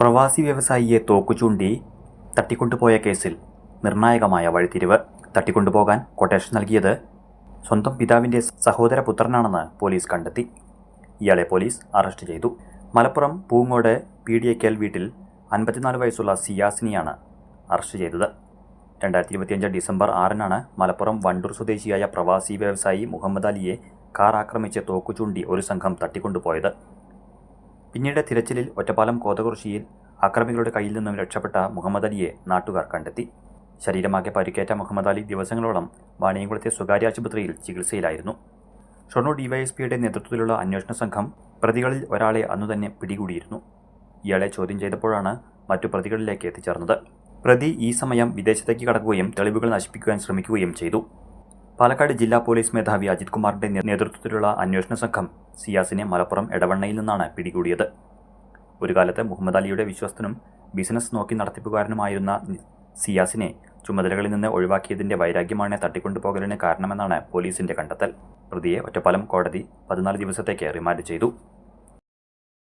പ്രവാസി വ്യവസായിയെ തോക്കുചൂണ്ടി തട്ടിക്കൊണ്ടുപോയ കേസിൽ നിർണായകമായ വഴിത്തിരിവ്. തട്ടിക്കൊണ്ടുപോകാൻ കൊട്ടേഷൻ നൽകിയത് സ്വന്തം പിതാവിൻ്റെ സഹോദരപുത്രനാണെന്ന് പോലീസ് കണ്ടെത്തി. ഇയാളെ പോലീസ് അറസ്റ്റ് ചെയ്തു. മലപ്പുറം പൂങ്ങോട് പീടിയയ്ക്കൽ വീട്ടിൽ 54 വയസ്സുള്ള സിയാസിനെയാണ് അറസ്റ്റ് ചെയ്തത്. 2025 ഡിസംബർ 6-നാണ് മലപ്പുറം വണ്ടൂർ സ്വദേശിയായ പ്രവാസി വ്യവസായി മുഹമ്മദ് അലിയെ കാർ ആക്രമിച്ച് തോക്കുചൂണ്ടി ഒരു സംഘം തട്ടിക്കൊണ്ടുപോയത്. പിന്നീട് തിരച്ചിലിൽ ഒറ്റപ്പാലം കോതകുറിശ്ശിയിൽ അക്രമികളുടെ കയ്യിൽ നിന്നും രക്ഷപ്പെട്ട മുഹമ്മദ് അലിയെ നാട്ടുകാർ കണ്ടെത്തി. ശരീരമാകെ പരിക്കേറ്റ മുഹമ്മദ് അലി ദിവസങ്ങളോളം വാണിയംകുളത്തെ സ്വകാര്യ ആശുപത്രിയിൽ ചികിത്സയിലായിരുന്നു. ഷൊർണൂർ ഡിവൈഎസ്പിയുടെ നേതൃത്വത്തിലുള്ള അന്വേഷണ സംഘം പ്രതികളിൽ ഒരാളെ അന്നുതന്നെ പിടികൂടിയിരുന്നു. ഇയാളെ ചോദ്യം ചെയ്തപ്പോഴാണ് മറ്റു പ്രതികളിലേക്ക് എത്തിച്ചേർന്നത്. പ്രതി ഈ സമയം വിദേശത്തേക്ക് കടക്കുകയും തെളിവുകൾ നശിപ്പിക്കുവാൻ ശ്രമിക്കുകയും ചെയ്തു. പാലക്കാട് ജില്ലാ പോലീസ് മേധാവി അജിത് കുമാറിന്റെ നേതൃത്വത്തിലുള്ള അന്വേഷണ സംഘം സിയാസിനെ മലപ്പുറം എടവണ്ണയിൽ നിന്നാണ് പിടികൂടിയത്. ഒരു കാലത്ത് മുഹമ്മദ് അലിയുടെ വിശ്വസ്തനും ബിസിനസ് നോക്കി നടത്തിപ്പുകാരനുമായിരുന്ന സിയാസിനെ ചുമതലകളിൽ നിന്ന് ഒഴിവാക്കിയതിന്റെ വൈരാഗ്യമാണ് തട്ടിക്കൊണ്ടുപോകലിന് കാരണമെന്നാണ് പോലീസിന്റെ കണ്ടെത്തൽ. പ്രതിയെ ഒറ്റപ്പാലം കോടതി 14 ദിവസത്തേക്ക് റിമാൻഡ് ചെയ്തു.